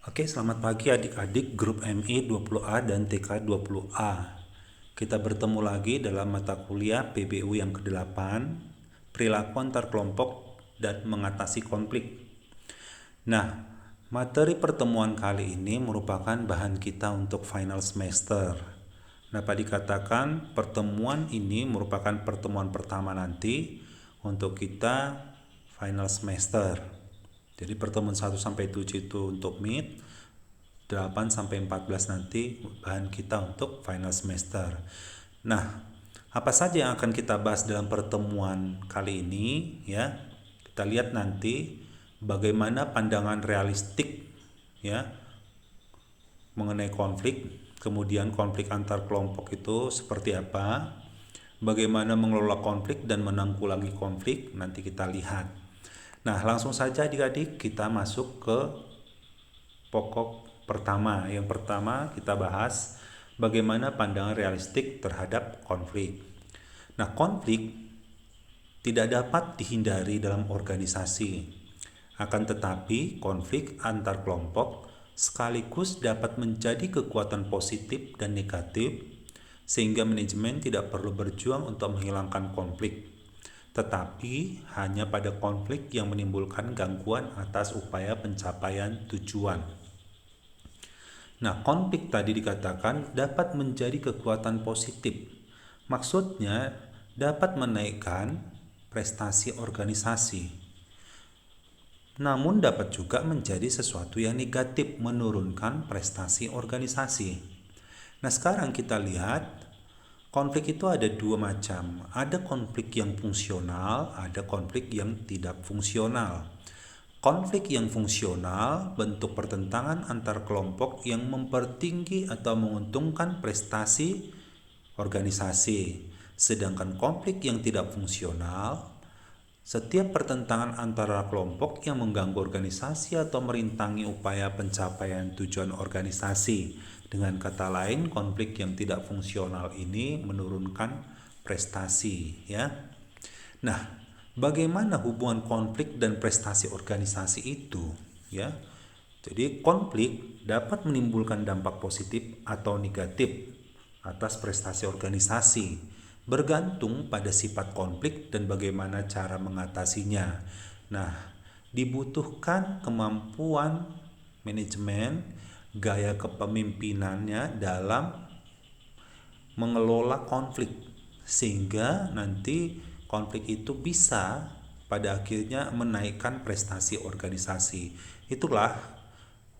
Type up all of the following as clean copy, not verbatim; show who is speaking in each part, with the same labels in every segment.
Speaker 1: Oke, selamat pagi adik-adik grup MI 20A dan TK 20A. Kita bertemu lagi dalam mata kuliah PBU yang ke-8, perilaku antar kelompok dan mengatasi konflik. Nah, materi pertemuan kali ini merupakan bahan kita untuk final semester. Dapat dikatakan pertemuan ini merupakan pertemuan pertama nanti untuk kita final semester. Jadi pertemuan 1 sampai 7 itu untuk mid, 8 sampai 14 nanti bahan kita untuk final semester. Nah, apa saja yang akan kita bahas dalam pertemuan kali ini ya? Kita lihat nanti bagaimana pandangan realistik ya mengenai konflik, kemudian konflik antar kelompok itu seperti apa, bagaimana mengelola konflik dan menanggulangi konflik, nanti kita lihat. Nah, langsung saja adik-adik kita masuk ke pokok pertama. Yang pertama kita bahas bagaimana pandangan realistik terhadap konflik. Nah, konflik tidak dapat dihindari dalam organisasi. Akan tetapi, konflik antar kelompok sekaligus dapat menjadi kekuatan positif dan negatif, sehingga manajemen tidak perlu berjuang untuk menghilangkan konflik, tetapi hanya pada konflik yang menimbulkan gangguan atas upaya pencapaian tujuan. Nah, konflik tadi dikatakan dapat menjadi kekuatan positif. Maksudnya dapat menaikkan prestasi organisasi. Namun dapat juga menjadi sesuatu yang negatif, menurunkan prestasi organisasi. Nah, sekarang kita lihat konflik itu ada dua macam. Ada konflik yang fungsional, ada konflik yang tidak fungsional. Konflik yang fungsional bentuk pertentangan antar kelompok yang mempertinggi atau menguntungkan prestasi organisasi. Sedangkan konflik yang tidak fungsional, setiap pertentangan antara kelompok yang mengganggu organisasi atau merintangi upaya pencapaian tujuan organisasi. Dengan kata lain, konflik yang tidak fungsional ini menurunkan prestasi, ya. Nah, bagaimana hubungan konflik dan prestasi organisasi itu, ya? Jadi konflik dapat menimbulkan dampak positif atau negatif atas prestasi organisasi, bergantung pada sifat konflik dan bagaimana cara mengatasinya. Nah, dibutuhkan kemampuan manajemen, gaya kepemimpinannya dalam mengelola konflik, sehingga nanti konflik itu bisa pada akhirnya menaikkan prestasi organisasi. Itulah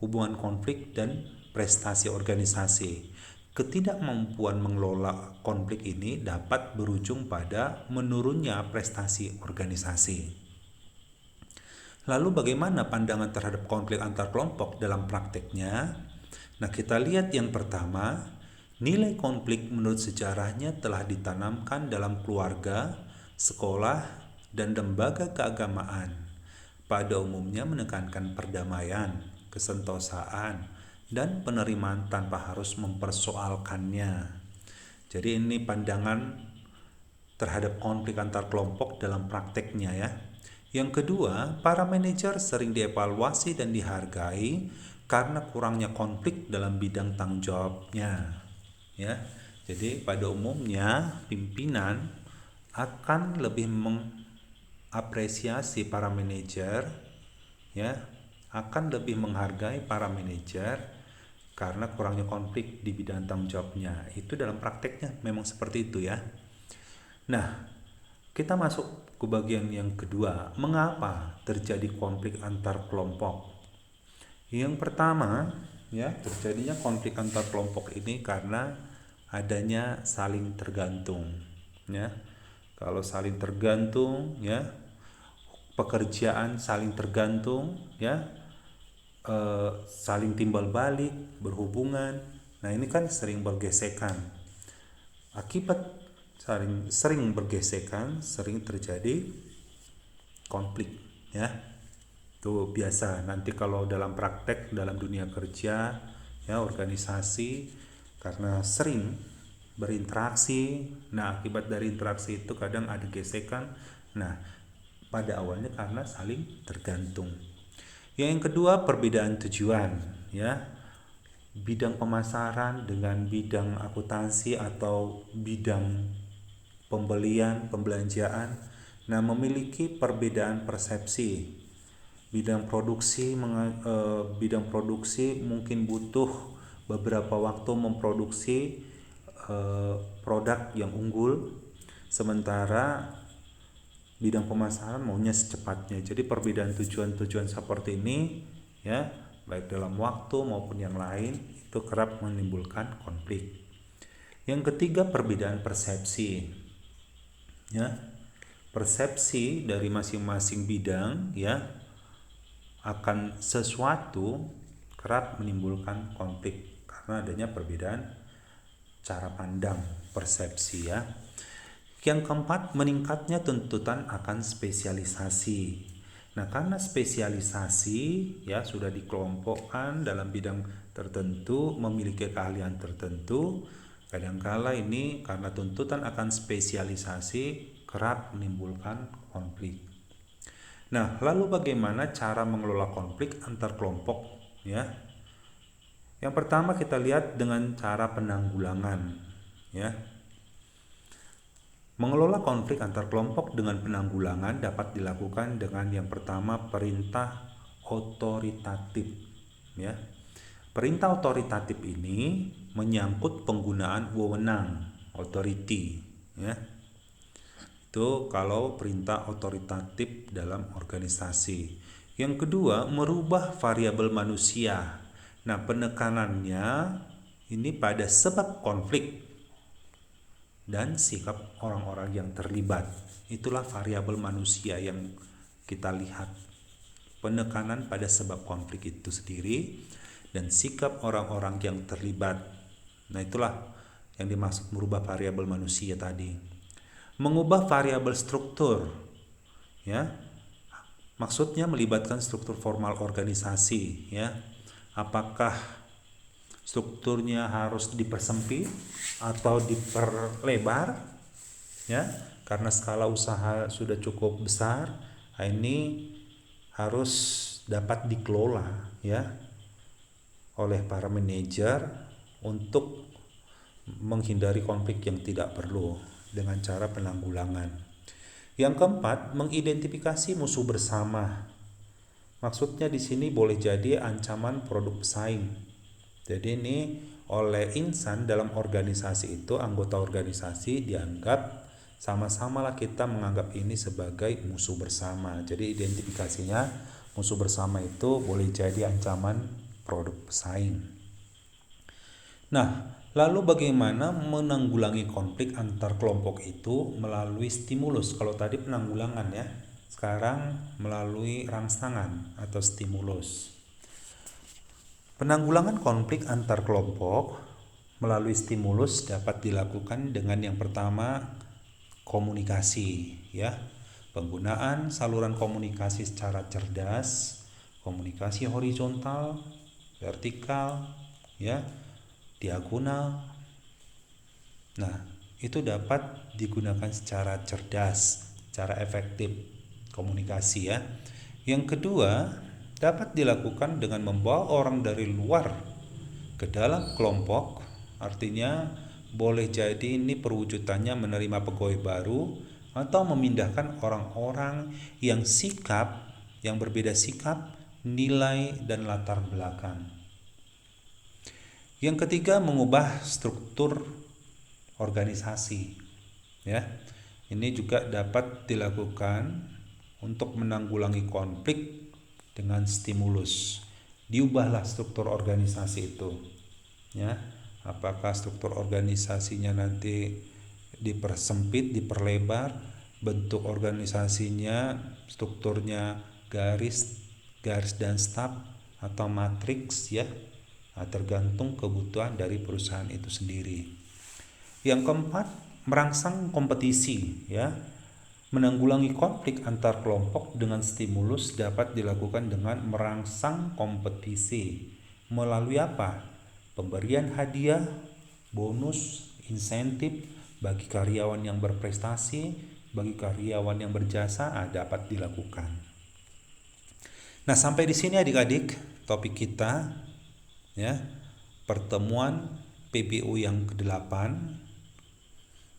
Speaker 1: hubungan konflik dan prestasi organisasi. Ketidakmampuan mengelola konflik ini dapat berujung pada menurunnya prestasi organisasi. Lalu bagaimana pandangan terhadap konflik antar kelompok dalam prakteknya? Nah, kita lihat yang pertama, nilai konflik menurut sejarahnya telah ditanamkan dalam keluarga, sekolah, dan lembaga keagamaan. Pada umumnya menekankan perdamaian, kesentosaan, dan penerimaan tanpa harus mempersoalkannya. Jadi ini pandangan terhadap konflik antar kelompok dalam prakteknya ya. Yang kedua, para manajer sering dievaluasi dan dihargai karena kurangnya konflik dalam bidang tanggung jawabnya. Ya. Jadi pada umumnya pimpinan akan lebih mengapresiasi para manajer, ya, akan lebih menghargai para manajer karena kurangnya konflik di bidang tanggung jawabnya. Itu dalam prakteknya memang seperti itu ya. Nah, kita masuk ke bagian yang kedua. Mengapa terjadi konflik antar kelompok? Yang pertama, ya, terjadinya konflik antar kelompok ini karena adanya saling tergantung, ya. Kalau saling tergantung, ya, pekerjaan saling tergantung, ya, saling timbal balik, berhubungan. Nah, ini kan sering bergesekan. Akibat sering bergesekan, sering terjadi konflik, ya. Itu biasa. Nanti kalau dalam praktek dalam dunia kerja, ya, organisasi, karena sering berinteraksi, nah akibat dari interaksi itu kadang ada gesekan. Nah, pada awalnya karena saling tergantung. Yang kedua, perbedaan tujuan, ya. Bidang pemasaran dengan bidang akuntansi atau bidang pembelian, pembelanjaan, nah memiliki perbedaan persepsi. Bidang produksi mungkin butuh beberapa waktu memproduksi produk yang unggul, sementara bidang pemasaran maunya secepatnya. Jadi perbedaan tujuan-tujuan seperti ini, ya, baik dalam waktu maupun yang lain, itu kerap menimbulkan konflik. Yang ketiga, perbedaan persepsi, ya. Persepsi dari masing-masing bidang, ya, akan sesuatu kerap menimbulkan konflik karena adanya perbedaan cara pandang, persepsi, ya. Yang keempat, meningkatnya tuntutan akan spesialisasi. Nah, karena spesialisasi, ya, sudah dikelompokkan dalam bidang tertentu, memiliki keahlian tertentu, kadangkala ini karena tuntutan akan spesialisasi kerap menimbulkan konflik. Nah, lalu bagaimana cara mengelola konflik antar kelompok, ya? Yang pertama kita lihat dengan cara penanggulangan, ya. Mengelola konflik antar kelompok dengan penanggulangan dapat dilakukan dengan yang pertama, perintah otoritatif, ya. Perintah otoritatif ini menyangkut penggunaan wewenang, authority, ya. Itu kalau perintah otoritatif dalam organisasi. Yang kedua, merubah variabel manusia. Nah, penekanannya ini pada sebab konflik dan sikap orang-orang yang terlibat. Itulah variabel manusia yang kita lihat. Penekanan pada sebab konflik itu sendiri dan sikap orang-orang yang terlibat. Nah, itulah yang dimaksud merubah variabel manusia tadi. Mengubah variabel struktur, ya, maksudnya melibatkan struktur formal organisasi, ya. Apakah strukturnya harus dipersempit atau diperlebar, ya, karena skala usaha sudah cukup besar. Nah, ini harus dapat dikelola, ya, oleh para manajer untuk menghindari konflik yang tidak perlu dengan cara penanggulangan. Yang keempat, mengidentifikasi musuh bersama. Maksudnya di sini boleh jadi ancaman produk pesaing. Jadi ini oleh insan dalam organisasi itu, anggota organisasi dianggap sama-sama lah kita menganggap ini sebagai musuh bersama. Jadi identifikasinya musuh bersama itu boleh jadi ancaman produk pesaing. Nah, lalu bagaimana menanggulangi konflik antar kelompok itu melalui stimulus? Kalau tadi penanggulangan, ya, sekarang melalui rangsangan atau stimulus. Penanggulangan konflik antar kelompok melalui stimulus dapat dilakukan dengan yang pertama, komunikasi, ya. Penggunaan saluran komunikasi secara cerdas, komunikasi horizontal, vertikal, ya, diagonal. Nah, itu dapat digunakan secara cerdas, secara efektif komunikasi, ya. Yang kedua, dapat dilakukan dengan membawa orang dari luar ke dalam kelompok. Artinya boleh jadi ini perwujudannya menerima pegawai baru atau memindahkan orang-orang yang berbeda sikap, nilai, dan latar belakang. Yang ketiga, mengubah struktur organisasi, ya. Ini juga dapat dilakukan untuk menanggulangi konflik dengan stimulus. Diubahlah struktur organisasi itu, ya. Apakah struktur organisasinya nanti dipersempit, diperlebar, bentuk organisasinya, strukturnya garis dan staf atau matriks, ya. Tergantung kebutuhan dari perusahaan itu sendiri. Yang keempat, merangsang kompetisi, ya. Menanggulangi konflik antar kelompok dengan stimulus dapat dilakukan dengan merangsang kompetisi. Melalui apa? Pemberian hadiah, bonus, insentif bagi karyawan yang berprestasi, bagi karyawan yang berjasa dapat dilakukan. Nah, sampai di sini adik-adik topik kita, ya, pertemuan PBO yang ke-8,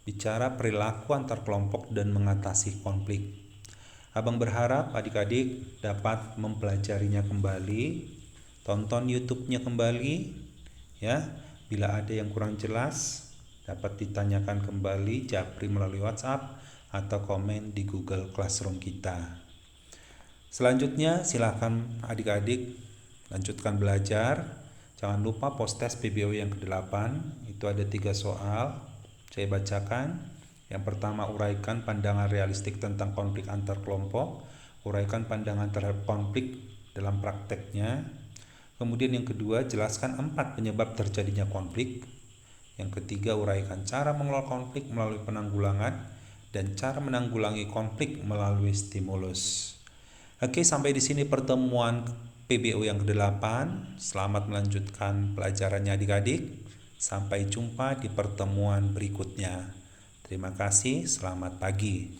Speaker 1: bicara perilaku antar kelompok dan mengatasi konflik. Abang berharap adik-adik dapat mempelajarinya kembali, tonton YouTube-nya kembali, ya. Bila ada yang kurang jelas, dapat ditanyakan kembali, japri melalui WhatsApp atau komen di Google Classroom kita. Selanjutnya silakan adik-adik lanjutkan belajar. Jangan lupa post test PBO yang ke-8. Itu ada 3 soal. Saya bacakan. Yang pertama, uraikan pandangan realistik tentang konflik antar kelompok. Uraikan pandangan terhadap konflik dalam prakteknya. Kemudian yang kedua, jelaskan 4 penyebab terjadinya konflik. Yang ketiga, uraikan cara mengelola konflik melalui penanggulangan dan cara menanggulangi konflik melalui stimulus. Oke, sampai di sini pertemuan PBO yang ke-8. Selamat melanjutkan pelajarannya adik-adik. Sampai jumpa di pertemuan berikutnya. Terima kasih, selamat pagi.